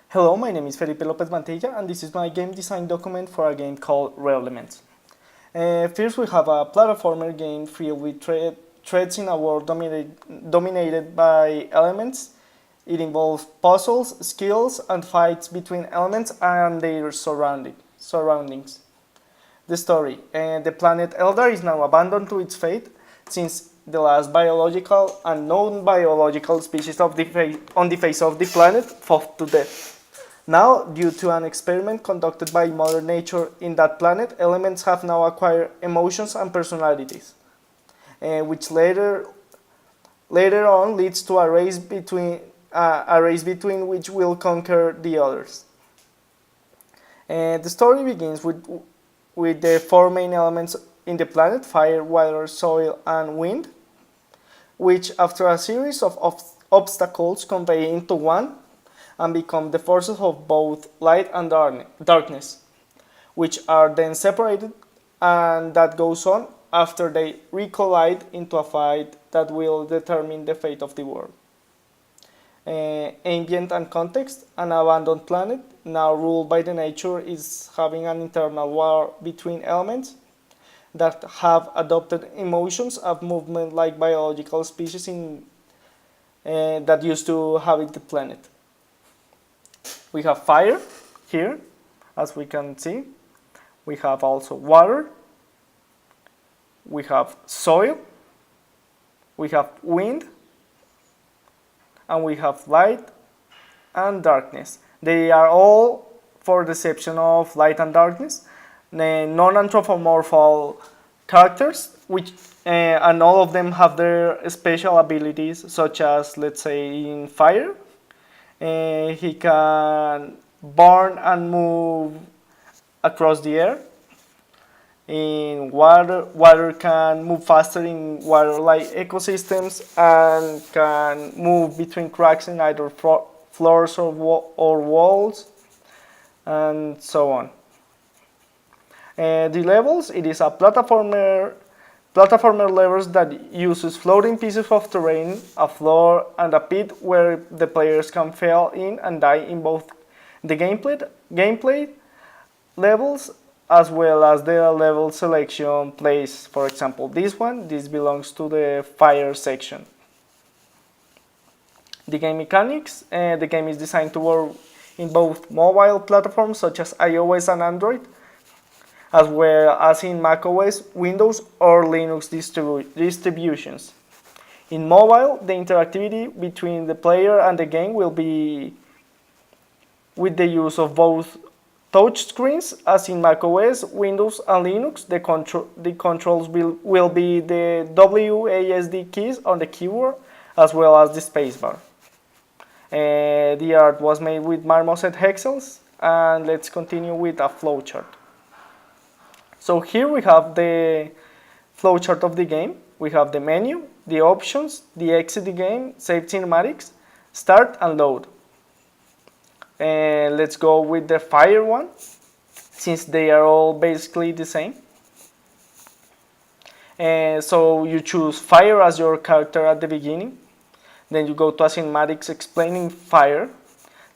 Hello, my name is Felipe Lopez Mantilla, and this is my game design document for a game called Rarelements. First, we have a platformer game filled with threads in a world dominated by elements. It involves puzzles, skills, and fights between elements and their surroundings. The story. The planet Eldar is now abandoned to its fate since the last biological and non-biological species on the face of the planet fought to death. Now, due to an experiment conducted by Mother Nature in that planet, elements have now acquired emotions and personalities, which later on leads to a race between which will conquer the others. The story begins with the four main elements in the planet: fire, water, soil, and wind, which after a series of obstacles convey into one and become the forces of both light and darkness, which are then separated, and that goes on after they recollide into a fight that will determine the fate of the world. Ambient and context: an abandoned planet, now ruled by the nature, is having an internal war between elements that have adopted emotions of movement like biological species that used to habit the planet. We have fire here, as we can see. We have also water. We have soil. We have wind. And we have light and darkness. They are all, for the exception of light and darkness, non-anthropomorphal characters, and all of them have their special abilities, such as, let's say, in fire, he can burn and move across the air. In water can move faster in water-like ecosystems and can move between cracks in either floors or walls, and so on. The levels: it is a platformer levels that uses floating pieces of terrain, a floor, and a pit where the players can fail in and die in both the gameplay levels as well as the level selection place. For example, this belongs to the fire section. The game mechanics: the game is designed to work in both mobile platforms such as iOS and Android, as well as in macOS, Windows, or Linux distributions. In mobile, the interactivity between the player and the game will be with the use of both touchscreens, as in macOS, Windows, and Linux. The controls will be the WASD keys on the keyboard, as well as the spacebar. The art was made with marmoset hexels, and let's continue with a flowchart. So here we have the flowchart of the game. We have the menu, the options, the exit the game, save cinematics, start, and load. Let's go with the fire one, since they are all basically the same. So you choose fire as your character at the beginning. Then you go to a cinematics explaining fire.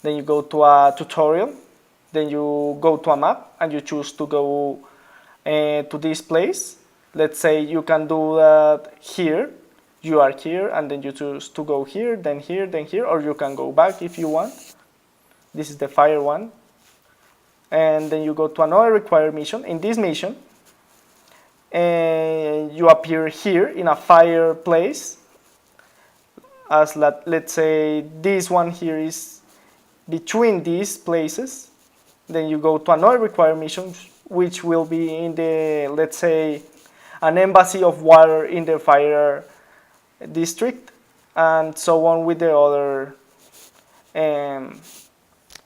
Then you go to a tutorial. Then you go to a map and you choose to go to this place. Let's say you can do that here. You are here and then you choose to go here, then here, then here, or you can go back if you want. This is the fire one. And then you go to another required mission. In this mission, you appear here in a fire place. As let's say this one here is between these places. Then you go to another required mission, which will be in the, let's say, an embassy of water in the fire district, and so on with the other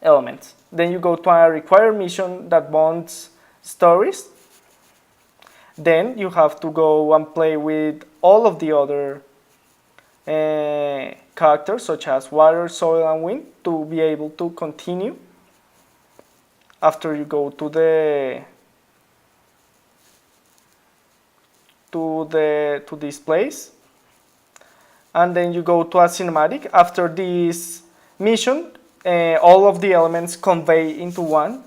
elements. Then you go to a required mission that bonds stories. Then you have to go and play with all of the other characters, such as water, soil, and wind, to be able to continue after you go to this place. And then you go to a cinematic. After this mission, all of the elements convey into one,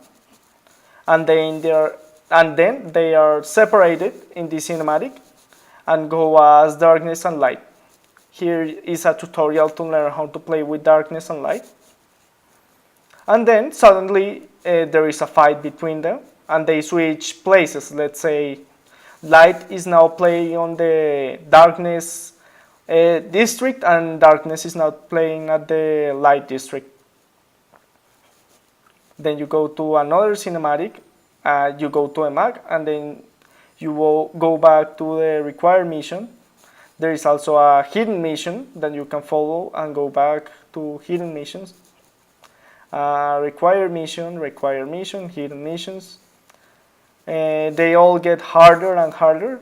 and then they are separated in the cinematic and go as darkness and light. Here is a tutorial to learn how to play with darkness and light. And then suddenly there is a fight between them, and they switch places. Let's say light is now playing on the darkness district, and darkness is now playing at the light district. Then you go to another cinematic, you go to a map, and then you will go back to the required mission. There is also a hidden mission that you can follow and go back to hidden missions. Required mission, hidden missions. They all get harder and harder.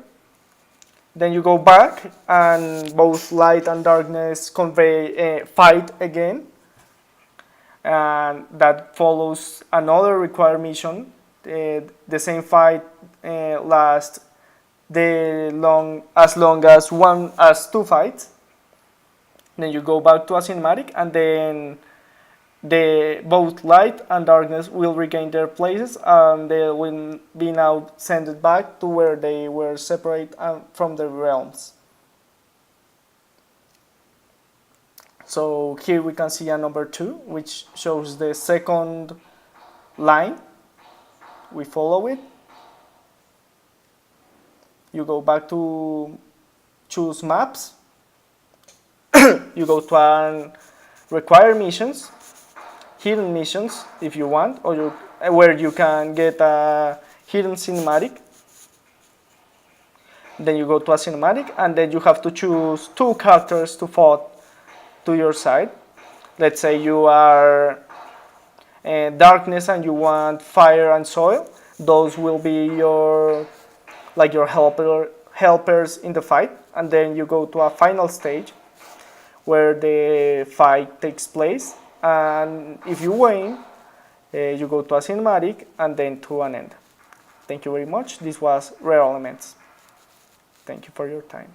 Then you go back, and both light and darkness fight again. And that follows another required mission. The same fight lasts as long as two fights. Then you go back to a cinematic, and then both light and darkness will regain their places, and they will be now sent back to where they were separate from the realms. So here we can see a number 2, which shows the second line. We follow it. You go back to choose maps. You go to require missions, hidden missions if you want, or where you can get a hidden cinematic. Then you go to a cinematic, and then you have to choose 2 characters to fight to your side. Let's say you are darkness and you want fire and soil. Those will be your helpers in the fight. And then you go to a final stage where the fight takes place. And if you win, you go to a cinematic and then to an end. Thank you very much. This was Rarelements. Thank you for your time.